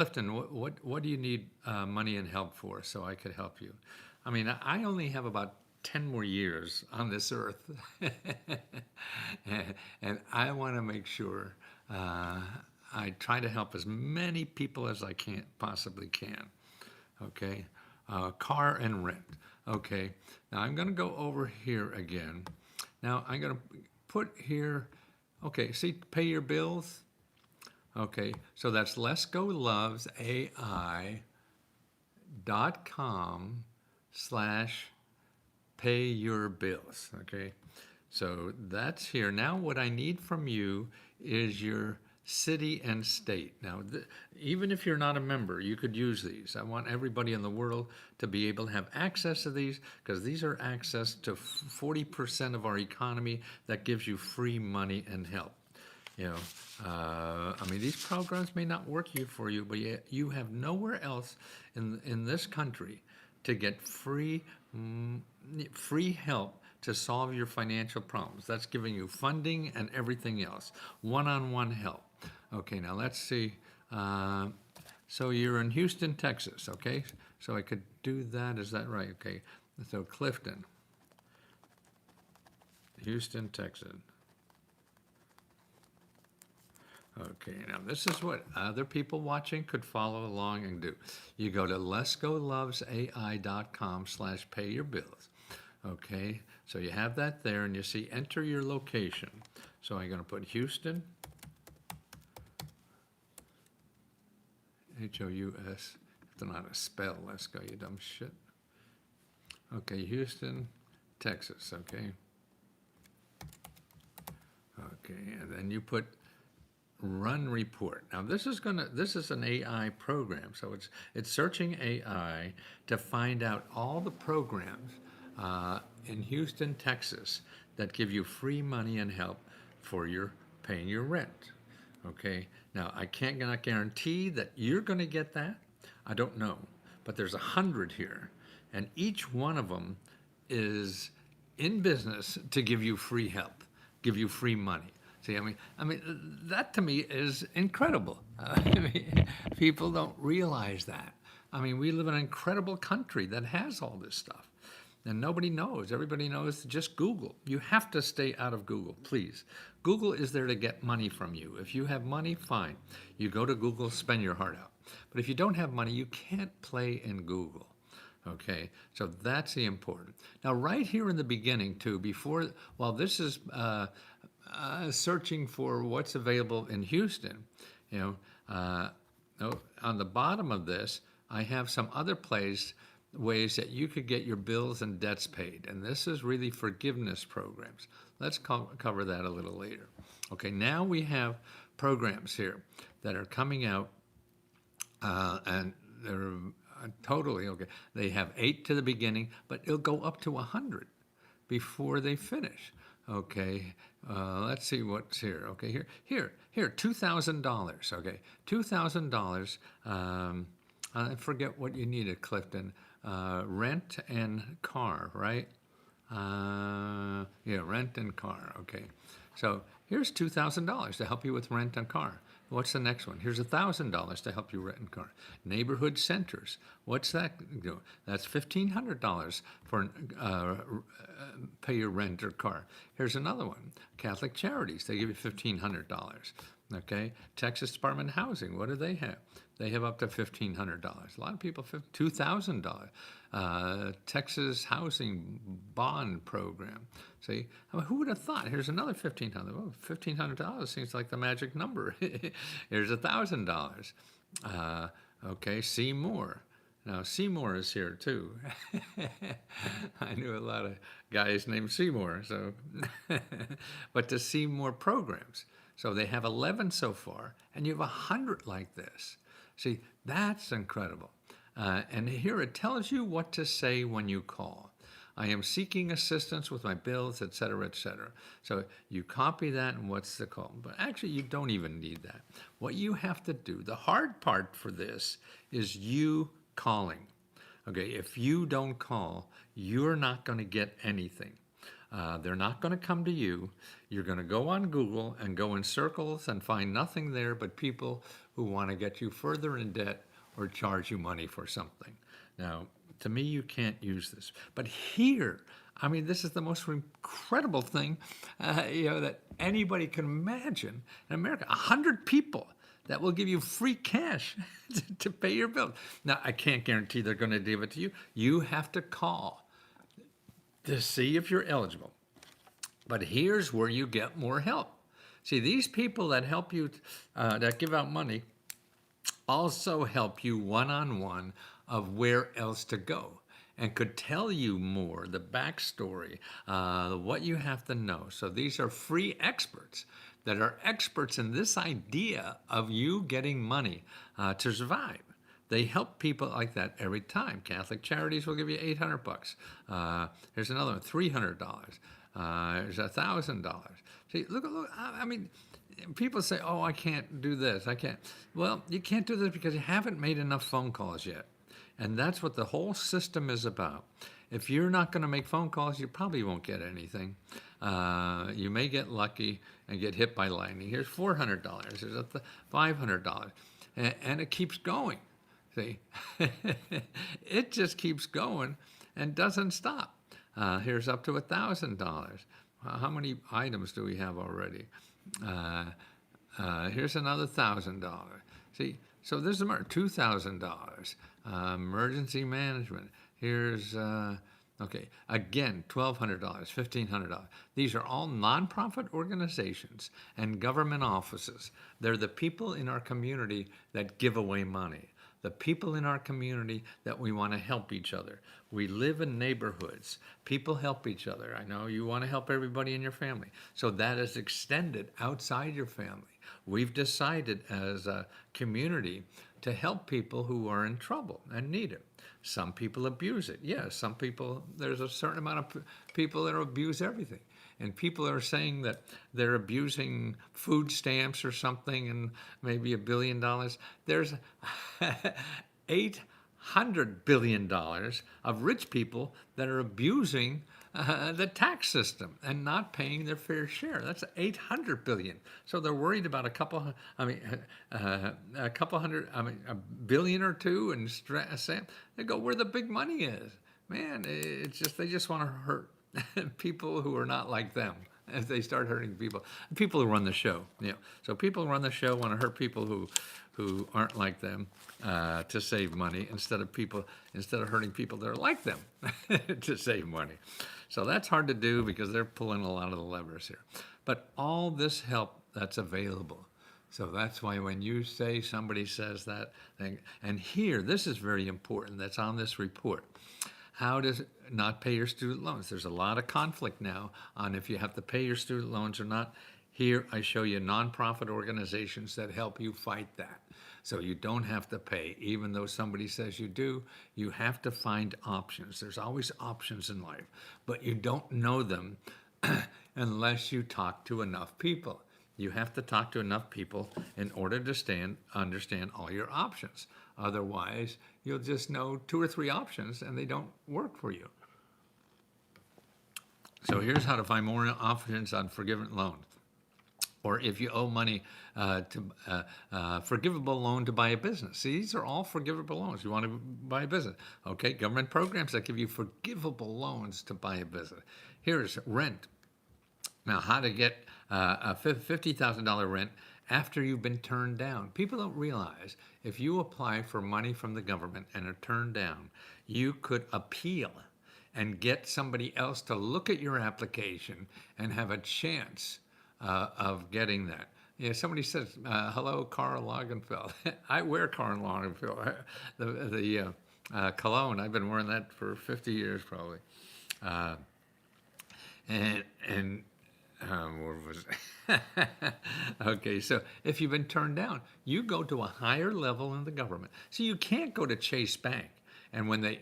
Clifton, what do you need money and help for so I could help you? I mean, I only have about 10 more years on this earth. And I want to make sure I try to help as many people as I can possibly can. Okay? Car and rent. Okay. Now I'm going to go over here again. Now I'm going to put here, okay, see, pay your bills. Okay, so that's letsgolovesai.com/ pay your bills. Okay, so that's here. Now, what I need from you is your city and state. Now, even if you're not a member, you could use these. I want everybody in the world to be able to have access to these because these are access to 40% of our economy that gives you free money and help. You know, I mean, these programs may not work for you, but you have nowhere else in this country to get free help to solve your financial problems. That's giving you funding and everything else, one-on-one help. Okay, now let's see. So you're in Houston, Texas, okay? So I could do that, is that right? Okay, so Clifton, Houston, Texas. Okay, now this is what other people watching could follow along and do. You go to letsgolovesai.com/pay your bills. Okay, so you have that there and you see enter your location. So I'm going to put Houston, H-O-U-S. I don't know how to spell Let's Go, you dumb shit. Okay, Houston, Texas, okay. Okay, and then you put run report. Now this is an AI program, so it's searching AI to find out all the programs in Houston, Texas that give you free money and help for your paying your rent. Okay. Now I can't not guarantee that you're going to get that. I don't know, but there's 100 here, and each one of them is in business to give you free help, give you free money. See, I mean, that to me is incredible. I mean, people don't realize that. I mean, we live in an incredible country that has all this stuff, and nobody knows. Everybody knows just Google. You have to stay out of Google, please. Google is there to get money from you. If you have money, fine. You go to Google, spend your heart out. But if you don't have money, you can't play in Google. Okay, so that's the important. Now, right here in the beginning, too, while this is searching for what's available in Houston, you know, on the bottom of this, I have some other ways that you could get your bills and debts paid. And this is really forgiveness programs. Let's cover that a little later. Okay, now we have programs here that are coming out and they're totally okay. They have 8 to the beginning, but it'll go up to 100 before they finish. Okay, let's see what's here. Okay, here, $2,000. Okay, $2,000. I forget what you needed, Clifton. Rent and car, right? Yeah, rent and car. Okay, so here's $2,000 to help you with rent and car. What's the next one? Here's $1,000 to help you rent a car. Neighborhood centers. What's that do? That's $1,500 for pay your rent or car. Here's another one. Catholic Charities. They give you $1,500. Okay. Texas Department of Housing. What do they have? They have up to $1,500. A lot of people, $2,000. Texas Housing Bond Program. See, I mean, who would have thought? Here's another $1,500. Oh, $1,500 seems like the magic number. Here's $1,000. Okay, Seymour. Now, Seymour is here too. I knew a lot of guys named Seymour, so. But the Seymour programs. So they have 11 so far, and you have 100 like this. See, that's incredible. And here it tells you what to say when you call. I am seeking assistance with my bills, etc., etc. So you copy that and what's the call. But actually, you don't even need that. What you have to do, the hard part for this is you calling. Okay, if you don't call, you're not going to get anything. They're not going to come to you. You're going to go on Google and go in circles and find nothing there but people who want to get you further in debt or charge you money for something. Now, to me, you can't use this. But here, I mean, this is the most incredible thing, that anybody can imagine in America. 100 people that will give you free cash to pay your bill. Now, I can't guarantee they're going to give it to you. You have to call to see if you're eligible. But here's where you get more help. See, these people that help you, that give out money, also help you one-on-one of where else to go and could tell you more, the backstory, what you have to know. So these are free experts that are experts in this idea of you getting money to survive. They help people like that every time. Catholic Charities will give you $800. Here's another one, $300. There's $1,000. See, look, I mean, people say, oh, I can't do this, I can't. Well, you can't do this because you haven't made enough phone calls yet. And that's what the whole system is about. If you're not going to make phone calls, you probably won't get anything. You may get lucky and get hit by lightning. Here's $400. Here's $500. And it keeps going. See, it just keeps going and doesn't stop. Here's up to $1,000. How many items do we have already? Here's another $1,000. See, so this is $2,000. Emergency management. Here's, okay, again, $1,200, $1,500. These are all nonprofit organizations and government offices. They're the people in our community that give away money. The people in our community that we want to help each other. We live in neighborhoods. People help each other. I know you want to help everybody in your family. So that is extended outside your family. We've decided as a community to help people who are in trouble and need it. Some people abuse it. Yes, some people, there's a certain amount of people that abuse everything. And people are saying that they're abusing food stamps or something and maybe $1 billion. There's $800 billion of rich people that are abusing the tax system and not paying their fair share. That's 800 billion. So they're worried about a couple hundred, a billion or two, and they go where the big money is. Man, it's just, they just want to hurt people who are not like them. As they start hurting people who run the show. Yeah. So people who run the show want to hurt people who aren't like them to save money instead of hurting people that are like them to save money. So that's hard to do because they're pulling a lot of the levers here. But all this help that's available. So that's why when you say somebody says that thing, and here, this is very important, that's on this report. How to not pay your student loans. There's a lot of conflict now on if you have to pay your student loans or not. Here I show you nonprofit organizations that help you fight that. So you don't have to pay, even though somebody says you do. You have to find options. There's always options in life, but you don't know them unless you talk to enough people. You have to talk to enough people in order to understand all your options. Otherwise, you'll just know 2 or 3 options and they don't work for you. So here's how to find more options on forgiven loans. Or if you owe money forgivable loan to buy a business. See, these are all forgivable loans. You want to buy a business. Okay, government programs that give you forgivable loans to buy a business. Here's rent. Now, how to get a $50,000 rent after you've been turned down. People don't realize if you apply for money from the government and are turned down, you could appeal and get somebody else to look at your application and have a chance of getting that. Yeah, somebody says, hello, Karl Lagerfeld. I wear Karl Lagerfeld, the cologne. I've been wearing that for 50 years probably. Where was it? Okay, so if you've been turned down, you go to a higher level in the government. So you can't go to Chase Bank. And when they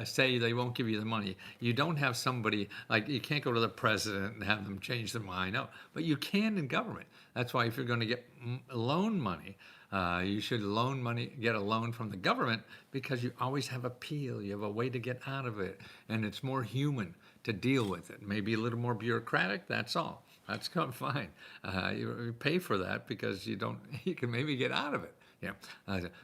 say they won't give you the money, you don't have somebody, like you can't go to the president and have them change their mind. No, but you can in government. That's why if you're going to get loan money, You should loan money, get a loan from the government because you always have appeal. You have a way to get out of it, and it's more human to deal with it. Maybe a little more bureaucratic. That's all. That's fine. You pay for that because you don't. You can maybe get out of it. Yeah.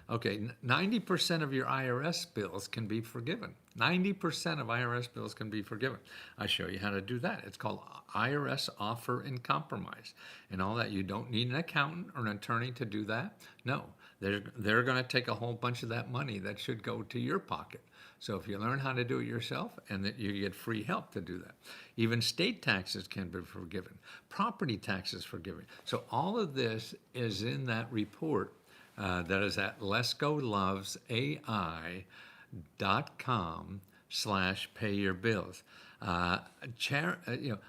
Okay. 90% of your IRS bills can be forgiven. 90% of IRS bills can be forgiven. I show you how to do that. It's called IRS offer and compromise, and all that. You don't need an accountant or an attorney to do that. No, they're going to take a whole bunch of that money that should go to your pocket. So if you learn how to do it yourself, and that you get free help to do that. Even state taxes can be forgiven. Property taxes forgiven. So all of this is in that report. That is at lesgolovesai.com/payyourbills.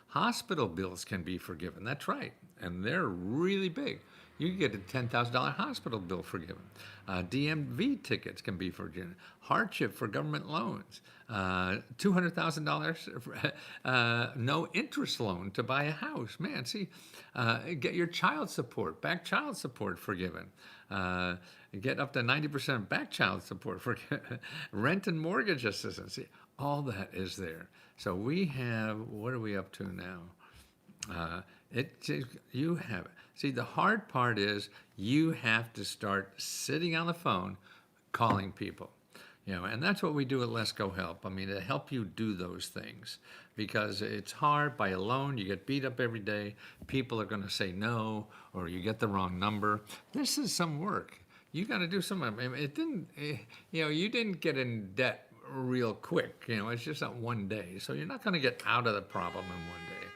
Hospital bills can be forgiven. That's right, and they're really big. You can get a $10,000 hospital bill forgiven. DMV tickets can be forgiven. Hardship for government loans. $200,000 no interest loan to buy a house. Man, see, get your child support, back child support forgiven. Get up to 90% back child support for rent and mortgage assistance. See, all that is there. So we have, what are we up to now? You have it. See, the hard part is you have to start sitting on the phone calling people. And that's what we do at Let's Go Help. I mean, to help you do those things, because it's hard by alone. You get beat up every day. People are going to say no, or you get the wrong number. This is some work. You got to do some. I mean, you didn't get in debt real quick. It's just not one day. So you're not going to get out of the problem in one day.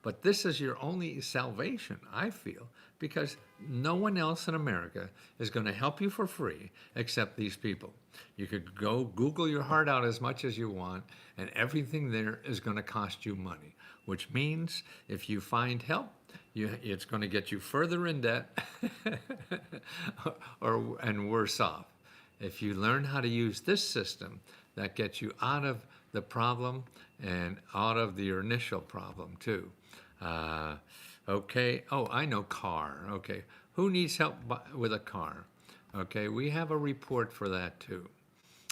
But this is your only salvation, I feel, because no one else in America is going to help you for free except these people. You could go Google your heart out as much as you want, and everything there is going to cost you money, which means if you find help, it's going to get you further in debt and worse off. If you learn how to use this system, that gets you out of the problem and out of your initial problem too. Okay. Oh, I know, car. Okay. Who needs help with a car? Okay. We have a report for that too.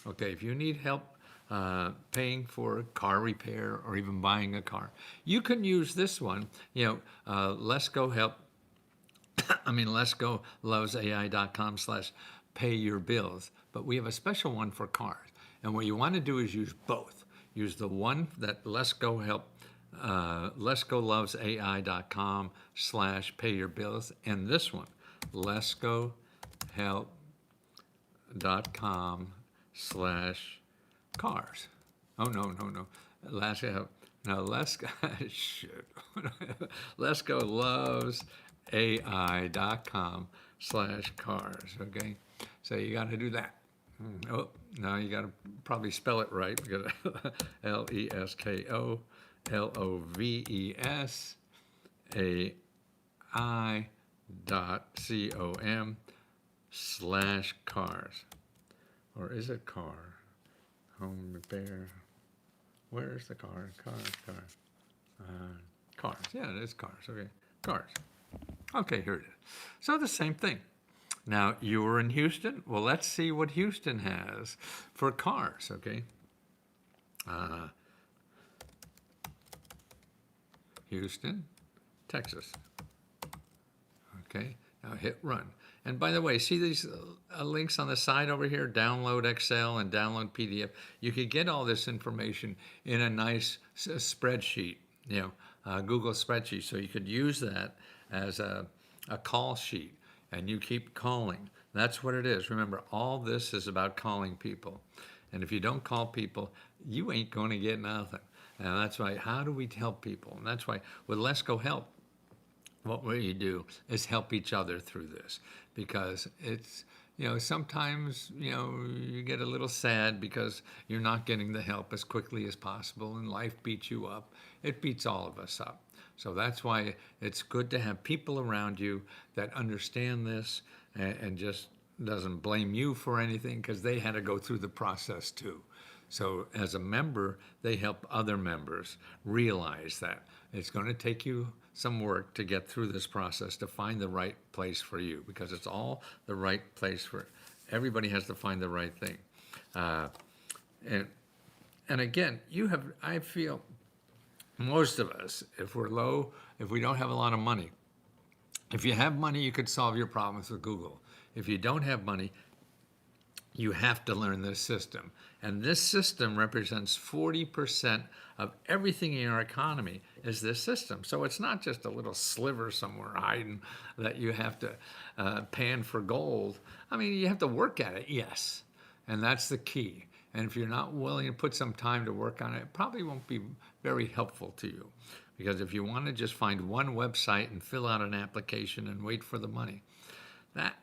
Okay. If you need help paying for car repair or even buying a car, you can use this one. Let's Go Help. Let's Go lovesai.com/payyourbills. But we have a special one for cars. And what you want to do is use both. Use the one that Let's Go Help. Let'sGoLovesAI.com/payyourbills, and this one, Let'sGoHelp.com/cars. Oh no. Let's go. No, shit. Let'sGoLovesAI.com/cars. Okay, so you got to do that. Oh, now you got to probably spell it right. You got LesGoLovesAI.com/cars. Or is it car? Home repair. Where is the car? Cars. Yeah, it is cars. Okay. Cars. Okay, here it is. So the same thing. Now, you were in Houston? Well, let's see what Houston has for cars, okay? Houston, Texas. Okay, now hit run. And by the way, see these links on the side over here? Download Excel and download PDF. You could get all this information in a nice spreadsheet, Google spreadsheet. So you could use that as a call sheet, and you keep calling. That's what it is. Remember, all this is about calling people. And if you don't call people, you ain't going to get nothing. And that's why, how do we help people? And that's why with Let's Go Help, what we do is help each other through this, because it's, sometimes, you get a little sad because you're not getting the help as quickly as possible, and life beats you up. It beats all of us up. So that's why it's good to have people around you that understand this and just doesn't blame you for anything, because they had to go through the process too. So as a member, they help other members realize that it's going to take you some work to get through this process to find the right place for you, because it's all the right place for everybody. Has to find the right thing. Uh, and and again, I feel most of us, if we're low, if we don't have a lot of money, if you have money, you could solve your problems with Google. If you don't have money, you have to learn this system. And this system represents 40% of everything in our economy is this system. So it's not just a little sliver somewhere hiding that you have to pan for gold. I mean, you have to work at it, yes. And that's the key. And if you're not willing to put some time to work on it, it probably won't be very helpful to you. Because if you want to just find one website and fill out an application and wait for the money, that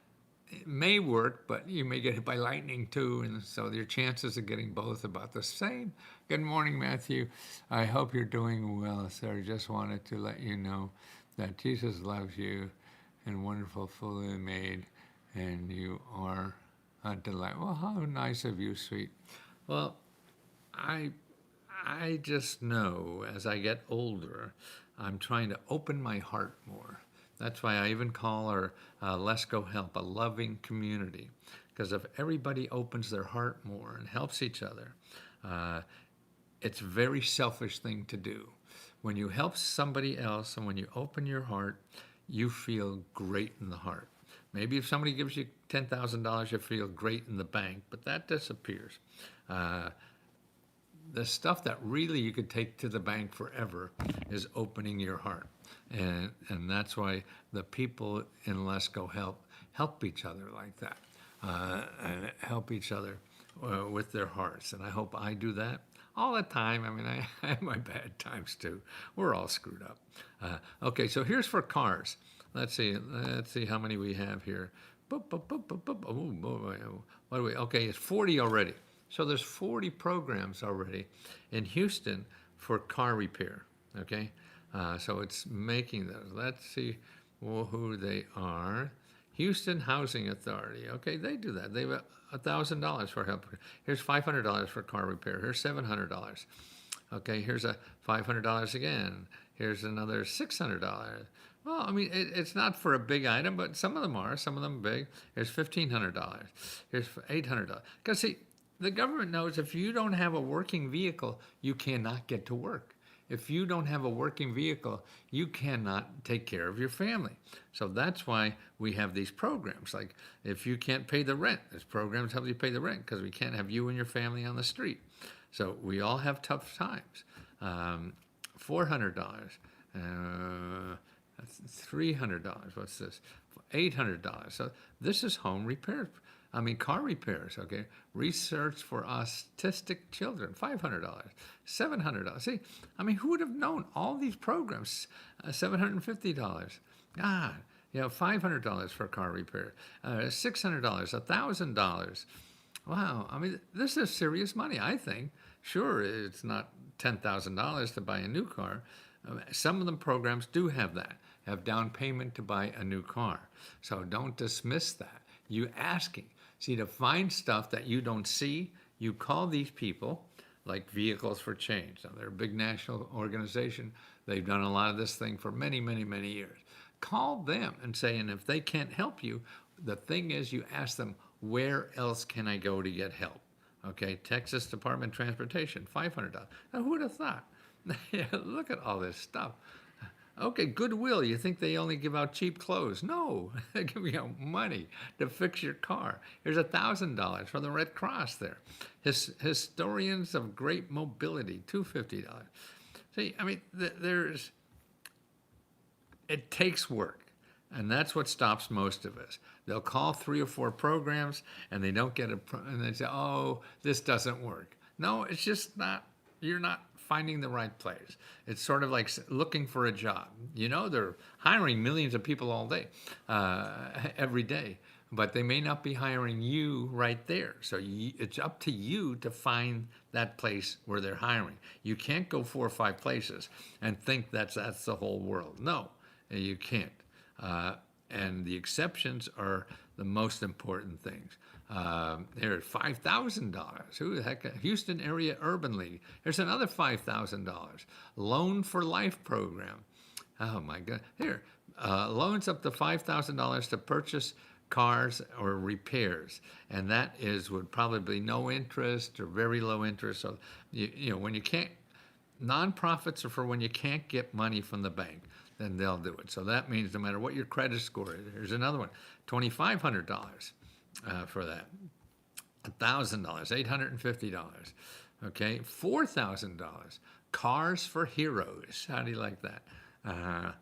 it may work, but you may get hit by lightning too, and so your chances of getting both about the same. Good morning, Matthew. I hope you're doing well, sir. Just wanted to let you know that Jesus loves you and wonderful, fully made, and you are a delight. Well, how nice of you, sweet. Well, I just know as I get older, I'm trying to open my heart more. That's why I even call our Let's Go Help a loving community. Because if everybody opens their heart more and helps each other, it's a very selfish thing to do. When you help somebody else and when you open your heart, you feel great in the heart. Maybe if somebody gives you $10,000, you feel great in the bank, but that disappears. The stuff that really you could take to the bank forever is opening your heart. And that's why the people in Let's Go help each other like that, and help each other with their hearts. And I hope I do that all the time. I mean, I have my bad times too. We're all screwed up. Okay, so here's for cars. Let's see how many we have here. Boop, boop, boop, boop, boop. Oh, boy. What do we? Okay, it's 40 already. So there's 40 programs already in Houston for car repair. Okay. So it's making those. Let's see who they are. Houston Housing Authority. Okay, they do that. They have $1,000 for help. Here's $500 for car repair. Here's $700. Okay, here's a $500 again. Here's another $600. Well, I mean, it's not for a big item, but some of them are. Some of them big. Here's $1,500. Here's $800. Because see, the government knows if you don't have a working vehicle, you cannot get to work. If you don't have a working vehicle, you cannot take care of your family. So that's why we have these programs. Like if you can't pay the rent, there's programs help you pay the rent because we can't have you and your family on the street. So we all have tough times. $400, $300. What's this? $800. So this is home repair. I mean, car repairs, okay? Research for autistic children, $500, $700. See, I mean, who would have known all these programs? $750. God, you know, $500 for car repair, $600, $1,000. Wow, I mean, this is serious money, I think. Sure, it's not $10,000 to buy a new car. Some of the programs do have that, have down payment to buy a new car. So don't dismiss that. You asking. See, to find stuff that you don't see, you call these people, like Vehicles for Change. Now, they're a big national organization. They've done a lot of this thing for many, many, many years. Call them and say, and if they can't help you, the thing is you ask them, where else can I go to get help? Okay, Texas Department of Transportation, $500. Now, who would have thought? Look at all this stuff. Okay, Goodwill, you think they only give out cheap clothes? No, they give you money to fix your car. Here's $1,000 from the Red Cross there. Historians of Great Mobility, $250. See, I mean, it takes work, and that's what stops most of us. They'll call 3 or 4 programs, and they don't get and they say, oh, this doesn't work. No, it's just not, you're not finding the right place. It's sort of like looking for a job. You know, they're hiring millions of people all day, every day, but they may not be hiring you right there. So it's up to you to find that place where they're hiring. You can't go 4 or 5 places and think that's the whole world. No, you can't. And the exceptions are the most important things. Here, $5,000. Who the heck? Houston Area Urban League. There's another $5,000. Loan for Life program. Oh my God. Here, loans up to $5,000 to purchase cars or repairs. And that would probably be no interest or very low interest. So, when you can't, nonprofits are for when you can't get money from the bank, then they'll do it. So that means no matter what your credit score is, here's another one, $2,500 for that. $1,000, $850. Okay, $4,000. Cars for Heroes. How do you like that? And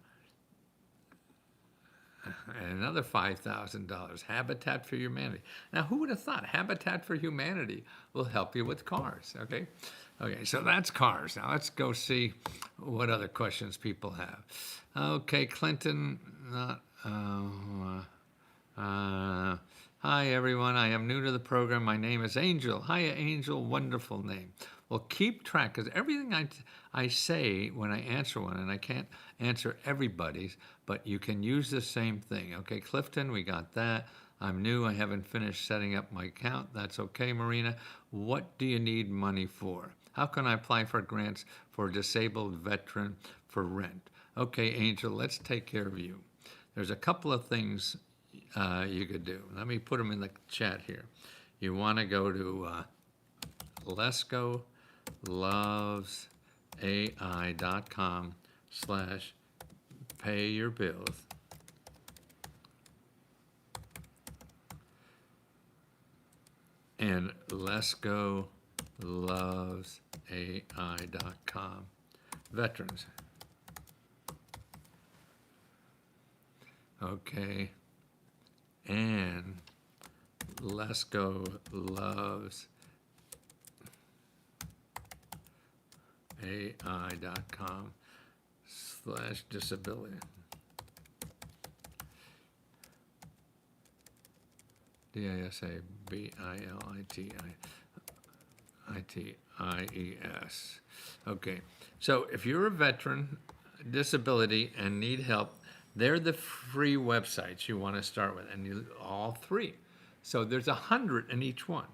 another $5,000. Habitat for Humanity. Now, who would have thought Habitat for Humanity will help you with cars? Okay, okay. So that's cars. Now let's go see what other questions people have. Okay, Clinton. Hi everyone. I am new to the program. My name is Angel. Hiya, Angel. Wonderful name. Well, keep track, because everything I say when I answer one, and I can't answer everybody's, but you can use the same thing. Okay, Clifton, we got that. I'm new. I haven't finished setting up my account. That's okay, Marina. What do you need money for? How can I apply for grants for a disabled veteran for rent? Okay, Angel, let's take care of you. There's a couple of things you could do. Let me put them in the chat here. You want to go to LescoLovesAI.com/payyourbills. And LescoLovesAI.com. Veterans. Okay. And LescoLovesAI.com/disability. DISABILITIES. Okay, so if you're a veteran, disability, and need help, they're the free websites you want to start with, and all three. So there's 100 in each one.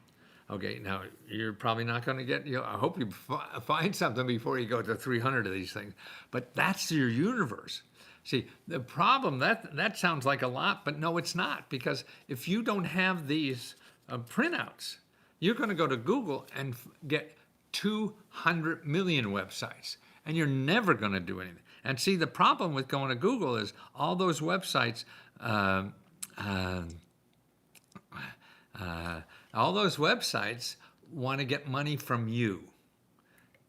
Okay, now you're probably not going to get, I hope you find something before you go to 300 of these things, but that's your universe. See, the problem, that sounds like a lot, but no, it's not, because if you don't have these printouts, you're going to go to Google and get 200 million websites, and you're never going to do anything. And see, the problem with going to Google is all those websites, want to get money from you.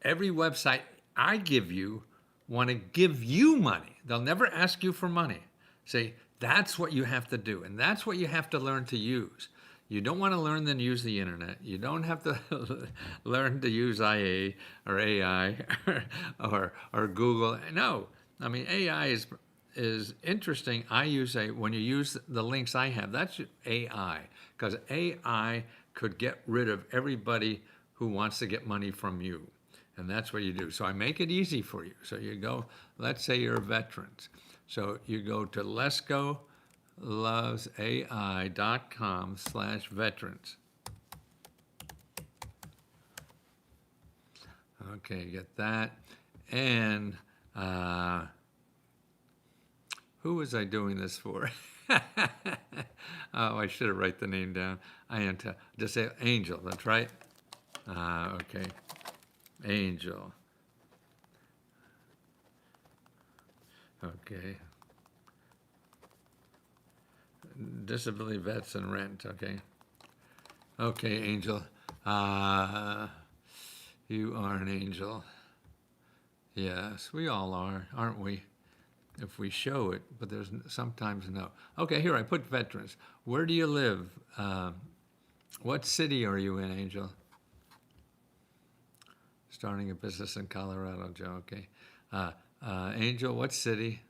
Every website I give you want to give you money. They'll never ask you for money. See, that's what you have to do, and that's what you have to learn to use. You don't want to learn to use the internet. You don't have to learn to use IA or AI or Google. No, I mean, AI is interesting. When you use the links I have, that's AI, because AI could get rid of everybody who wants to get money from you. And that's what you do. So I make it easy for you. So you go, let's say you're veterans. So you go to LescoLovesAI.com/veterans. Okay, get that. And who was I doing this for? Oh, I should have write the name down. I am to just say Angel, that's right? Okay. Angel. Okay. Disability vets and rent, okay. Okay, Angel. You are an angel. Yes, we all are, aren't we? If we show it, but there's sometimes no. Okay, here I put veterans. Where do you live? What city are you in, Angel? Starting a business in Colorado, Joe, okay. Angel, what city?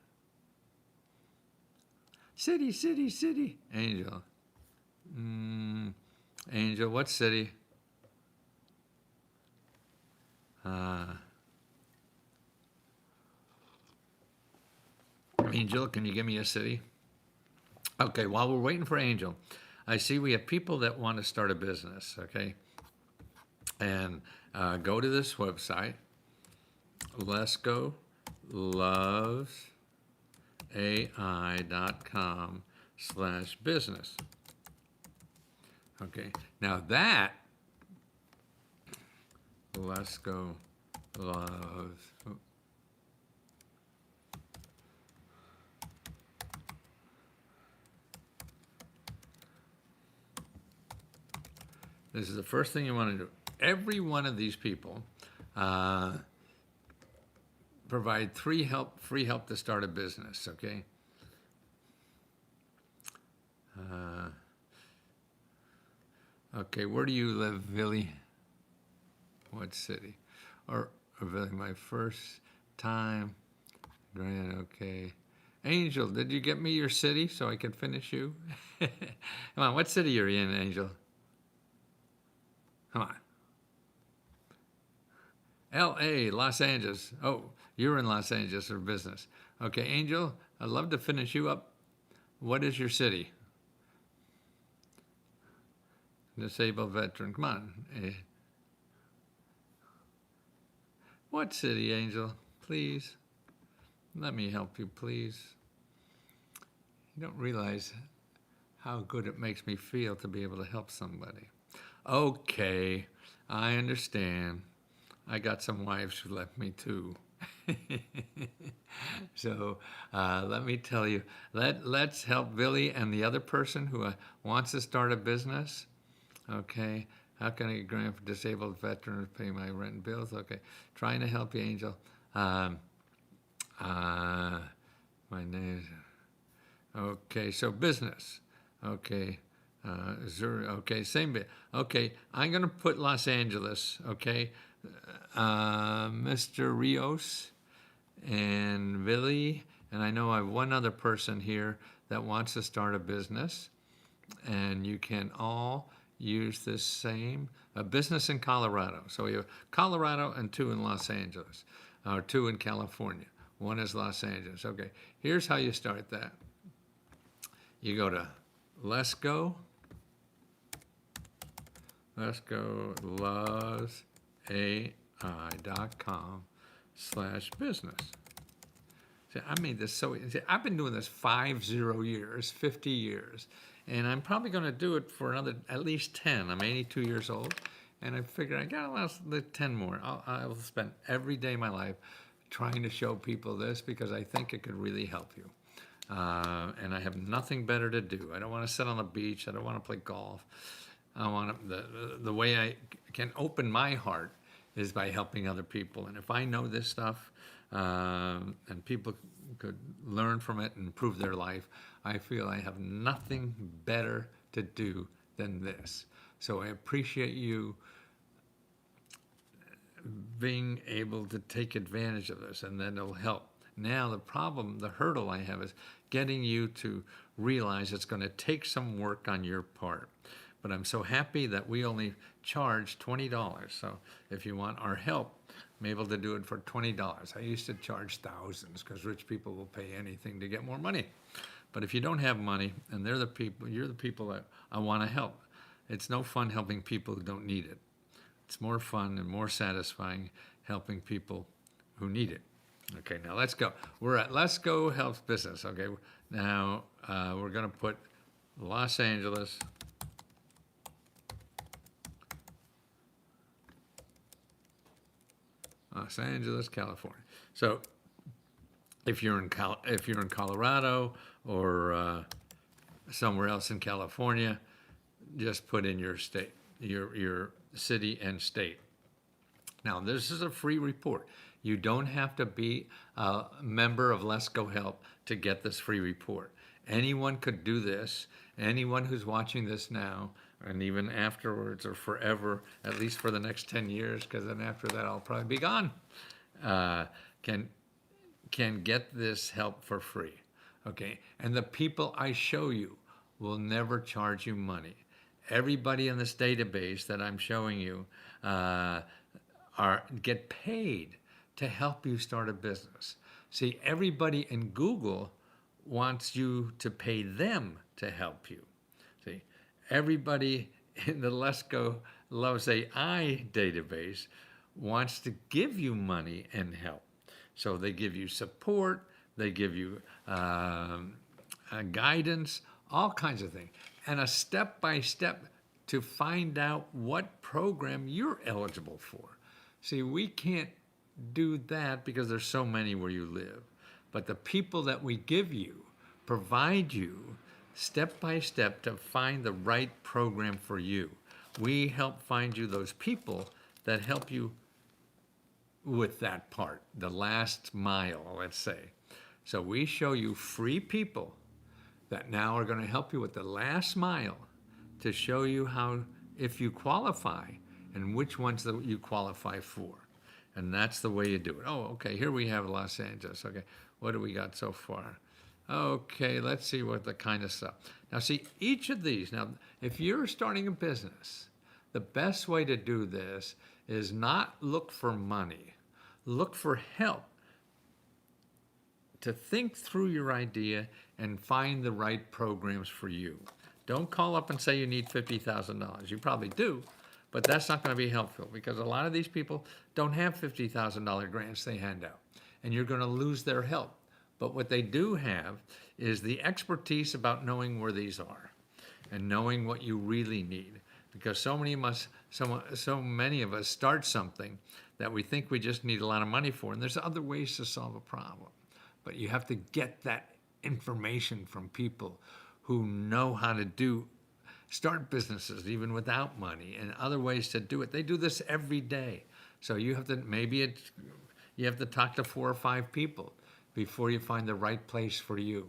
City. Angel. Angel, what city? Angel, can you give me a city? Okay, while we're waiting for Angel, I see we have people that want to start a business, okay? And go to this website, LescoLovesAI.com. ai.com/business. Okay, now that, let's go loves. This is the first thing you want to do. Every one of these people provide free help to start a business, okay? Okay, where do you live, Billy? What city? Or Billy, my first time. Grand, okay. Angel, did you get me your city so I can finish you? Come on, what city are you in, Angel? Come on. L.A., Los Angeles. Oh, you're in Los Angeles for business. Okay, Angel, I'd love to finish you up. What is your city? Disabled veteran. Come on. What city, Angel? Please. Let me help you, please. You don't realize how good it makes me feel to be able to help somebody. Okay, I understand. I got some wives who left me too. So let me tell you, let's help Billy and the other person who wants to start a business. Okay, how can I get grant for disabled veterans pay my rent and bills? Okay, trying to help you, Angel. My name is, okay, so business. Okay, Zurich, okay, same bit. Okay, I'm gonna put Los Angeles, okay? Mr. Rios and Billy, and I know I have one other person here that wants to start a business, and you can all use this same, a business in Colorado. So we have Colorado and 2 in Los Angeles, or 2 in California. 1 is Los Angeles. Okay, here's how you start that. You go to Let's Go loveai.com/business. See, I made this so easy. I've been doing this 50 years, 50 years, and I'm probably going to do it for another at least 10. I'm 82 years old, and I figured I got to last 10 more. I'll spend every day of my life trying to show people this because I think it could really help you. And I have nothing better to do. I don't want to sit on the beach. I don't want to play golf. I want the way I can open my heart is by helping other people. And if I know this stuff and people could learn from it and improve their life, I feel I have nothing better to do than this. So I appreciate you being able to take advantage of this, and then it'll help. Now the hurdle I have is getting you to realize it's going to take some work on your part. But I'm so happy that we only charge $20. So if you want our help, I'm able to do it for $20. I used to charge thousands because rich people will pay anything to get more money. But if you don't have money, and you're the people that I want to help. It's no fun helping people who don't need it. It's more fun and more satisfying helping people who need it. Okay, now let's go. We're at Let's Go Helps Business. Okay, now we're going to put Los Angeles. Los Angeles, California. So if you're in Colorado or somewhere else in California, just put in your state, your city and state. Now, this is a free report. You don't have to be a member of Let's Go Help to get this free report. Anyone could do this. Anyone who's watching this now, and even afterwards or forever, at least for the next 10 years, because then after that I'll probably be gone, can get this help for free. Okay, and the people I show you will never charge you money. Everybody in this database that I'm showing you get paid to help you start a business. See, everybody in Google wants you to pay them to help you. See, everybody in the Let's Go Loves AI database wants to give you money and help. So they give you support, They give you guidance, all kinds of things, and a step-by-step to find out what program you're eligible for. See, we can't do that because there's so many where you live. But the people that we give you provide you step by step to find the right program for you. We help find you those people that help you with that part, the last mile, let's say. So we show you free people that now are going to help you with the last mile to show you how, if you qualify, and which ones that you qualify for. And that's the way you do it. Oh, okay, here we have Los Angeles. Okay, what do we got so far? Okay, let's see what the kind of stuff. Now see, each of these, now if you're starting a business, the best way to do this is not look for money, look for help to think through your idea and find the right programs for you. Don't call up and say you need $50,000. You probably do, but that's not going to be helpful because a lot of these people don't have $50,000 grants they hand out, and you're going to lose their help. But what they do have is the expertise about knowing where these are and knowing what you really need. Because so many of us start something that we think we just need a lot of money for, and there's other ways to solve a problem. But you have to get that information from people who know how to start businesses even without money and other ways to do it. They do this every day. So you have to, you have to talk to 4 or 5 people before you find the right place for you.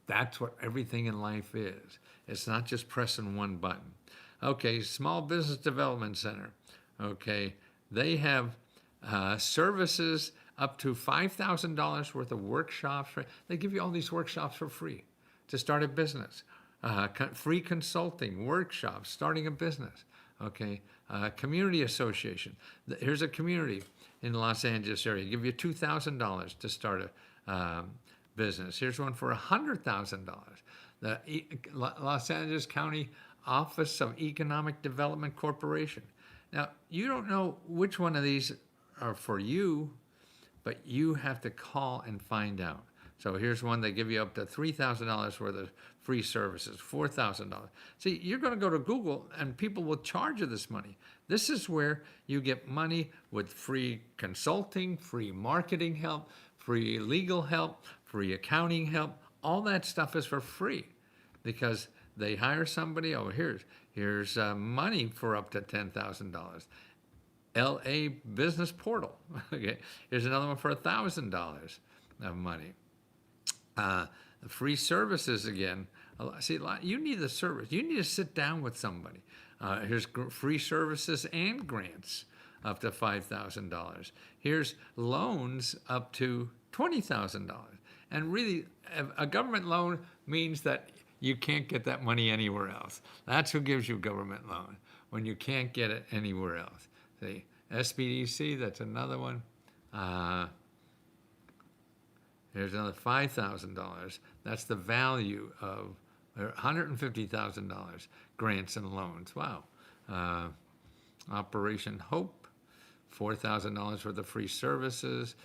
That's what everything in life is. It's not just pressing one button. Okay, Small Business Development Center. Okay, they have services up to $5,000 worth of workshops. They give you all these workshops for free to start a business. Free consulting, workshops, starting a business. Okay, community association. Here's a community in the Los Angeles area. Give you $2,000 to start a business. Here's one for $100,000. The Los Angeles County Office of Economic Development Corporation. Now, you don't know which one of these are for you, but you have to call and find out. So here's one, they give you up to $3,000 worth of free services, $4,000. See, you're going to go to Google and people will charge you this money. This is where you get money with free consulting, free marketing help, free legal help, free accounting help. All that stuff is for free because they hire somebody. Oh, here's money for up to $10,000. LA Business Portal. Okay, here's another one for $1,000 of money. The free services again. See, you need the service. You need to sit down with somebody. Here's free services and grants up to $5,000. Here's loans up to $20,000. And really, a government loan means that you can't get that money anywhere else. That's who gives you a government loan, when you can't get it anywhere else. See, SBDC, that's another one. Here's another $5,000. That's the value of $150,000 grants and loans. Wow. Operation Hope, $4,000 worth of free services,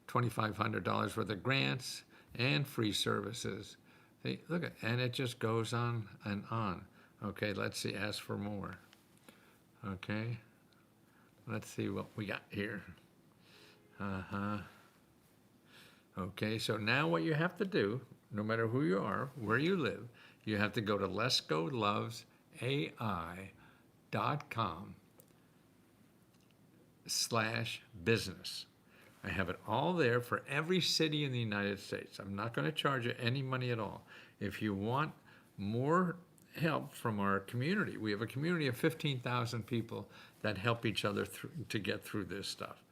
$2,500 worth of grants and free services. See, look at, and it just goes on and on. Okay, let's see, ask for more. Okay, let's see what we got here. Okay, so now what you have to do, no matter who you are, where you live, you have to go to lesgolovesai.com/business. I have it all there for every city in the United States. I'm not going to charge you any money at all. If you want more help from our community, we have a community of 15,000 people that help each other to get through this stuff.